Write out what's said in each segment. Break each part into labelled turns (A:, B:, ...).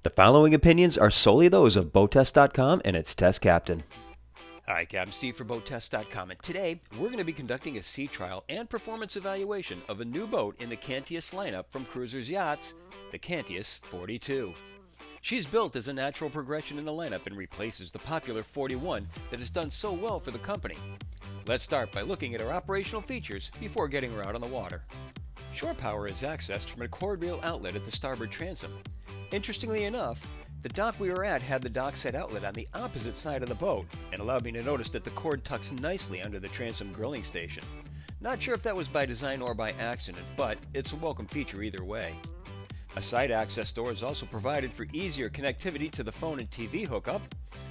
A: The following opinions are solely those of BoatTEST.com and its test captain.
B: Hi, Captain Steve for BoatTEST.com, and today we're going to be conducting a sea trial and performance evaluation of a new boat in the Cantius lineup from Cruisers Yachts, the Cantius 42. She's built as a natural progression in the lineup and replaces the popular 41 that has done so well for the company. Let's start by looking at her operational features before getting her out on the water. Shore power is accessed from a cord reel outlet at the starboard transom. Interestingly enough, the dock we were at had the dock set outlet on the opposite side of the boat and allowed me to notice that the cord tucks nicely under the transom grilling station. Not sure if that was by design or by accident, but it's a welcome feature either way. A side access door is also provided for easier connectivity to the phone and TV hookup.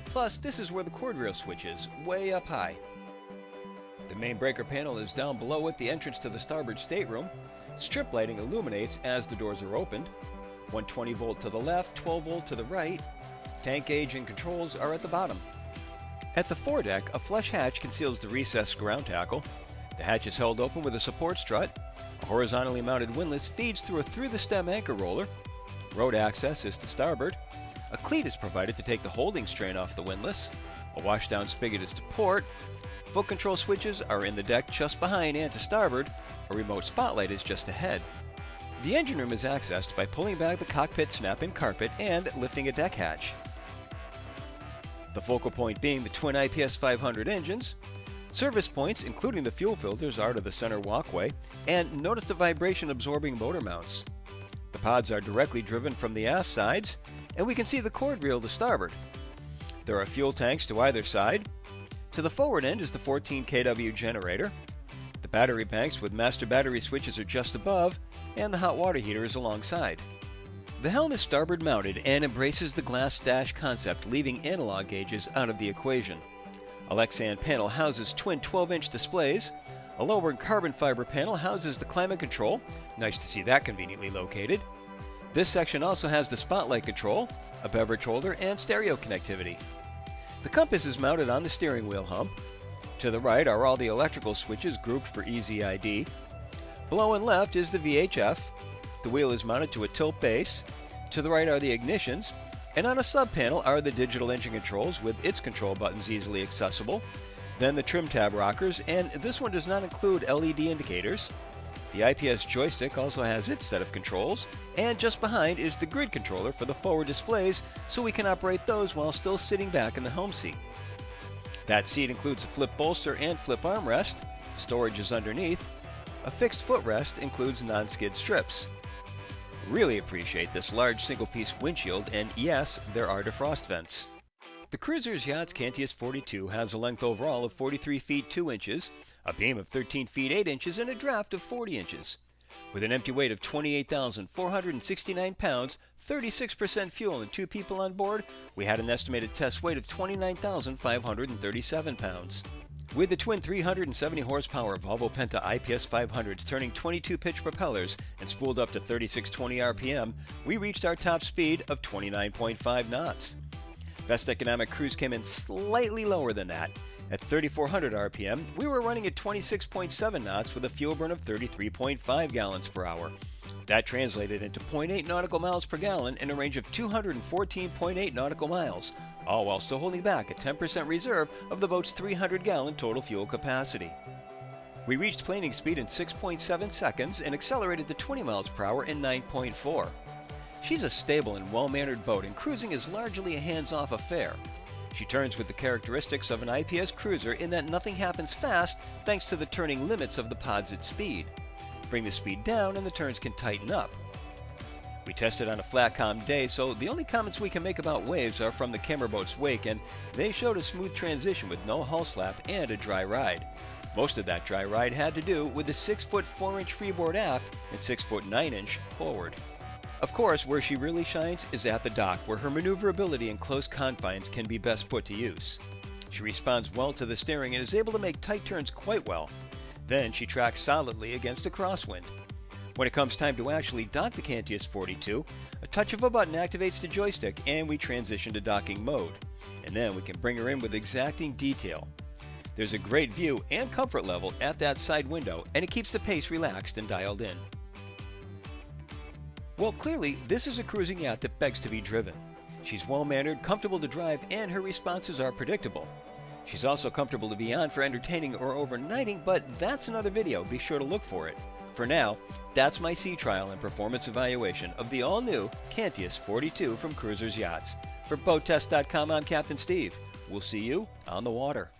B: Plus, this is where the cord rail switch is, way up high. The main breaker panel is down below at the entrance to the starboard stateroom. Strip lighting illuminates as the doors are opened. 120 volt to the left, 12 volt to the right. Tank gauge and controls are at the bottom. At the foredeck, a flush hatch conceals the recessed ground tackle. The hatch is held open with a support strut. A horizontally mounted windlass feeds through a through-the-stem anchor roller. Road access is to starboard. A cleat is provided to take the holding strain off the windlass. A washdown spigot is to port. Foot control switches are in the deck just behind and to starboard. A remote spotlight is just ahead. The engine room is accessed by pulling back the cockpit snap-in carpet and lifting a deck hatch. The focal point being the twin IPS 500 engines. Service points, including the fuel filters, are to the center walkway, and notice the vibration-absorbing motor mounts. The pods are directly driven from the aft sides, and we can see the cord reel to starboard. There are fuel tanks to either side. To the forward end is the 14 kW generator. The battery banks with master battery switches are just above, and the hot water heater is alongside. The helm is starboard mounted and embraces the glass dash concept, leaving analog gauges out of the equation. A Lexan panel houses twin 12-inch displays. A lower carbon fiber panel houses the climate control. Nice to see that conveniently located. This section also has the spotlight control, a beverage holder, and stereo connectivity. The compass is mounted on the steering wheel hump. To the right are all the electrical switches grouped for easy ID. Below and left is the VHF. The wheel is mounted to a tilt base. To the right are the ignitions. And on a sub-panel are the digital engine controls with its control buttons easily accessible. Then the trim tab rockers, and this one does not include LED indicators. The IPS joystick also has its set of controls, and just behind is the grid controller for the forward displays, so we can operate those while still sitting back in the helm seat. That seat includes a flip bolster and flip armrest. Storage is underneath. A fixed footrest includes non-skid strips. Really appreciate this large single-piece windshield, and yes, there are defrost vents. The Cruisers Yachts Cantius 42 has a length overall of 43 feet 2 inches, a beam of 13 feet 8 inches, and a draft of 40 inches. With an empty weight of 28,469 pounds, 36% fuel, and 2 people on board, we had an estimated test weight of 29,537 pounds. With the twin 370 horsepower Volvo Penta IPS 500s turning 22 pitch propellers and spooled up to 3620 RPM, we reached our top speed of 29.5 knots. Best economic cruise came in slightly lower than that. At 3400 RPM, we were running at 26.7 knots with a fuel burn of 33.5 gallons per hour. That translated into 0.8 nautical miles per gallon and a range of 214.8 nautical miles, all while still holding back a 10% reserve of the boat's 300-gallon total fuel capacity. We reached planing speed in 6.7 seconds and accelerated to 20 miles per hour in 9.4. She's a stable and well-mannered boat, and cruising is largely a hands-off affair. She turns with the characteristics of an IPS cruiser in that nothing happens fast thanks to the turning limits of the pods at speed. Bring the speed down and the turns can tighten up. We tested on a flat calm day, so the only comments we can make about waves are from the camera boat's wake, and they showed a smooth transition with no hull slap and a dry ride. Most of that dry ride had to do with the 6-foot 4-inch freeboard aft and 6-foot 9-inch forward. Of course, where she really shines is at the dock, where her maneuverability in close confines can be best put to use. She responds well to the steering and is able to make tight turns quite well. Then she tracks solidly against a crosswind. When it comes time to actually dock the Cantius 42, a touch of a button activates the joystick and we transition to docking mode. And then we can bring her in with exacting detail. There's a great view and comfort level at that side window, and it keeps the pace relaxed and dialed in. Well, clearly, this is a cruising yacht that begs to be driven. She's well-mannered, comfortable to drive, and her responses are predictable. She's also comfortable to be on for entertaining or overnighting, but that's another video. Be sure to look for it. For now, that's my sea trial and performance evaluation of the all-new Cantius 42 from Cruisers Yachts. For BoatTEST.com, I'm Captain Steve. We'll see you on the water.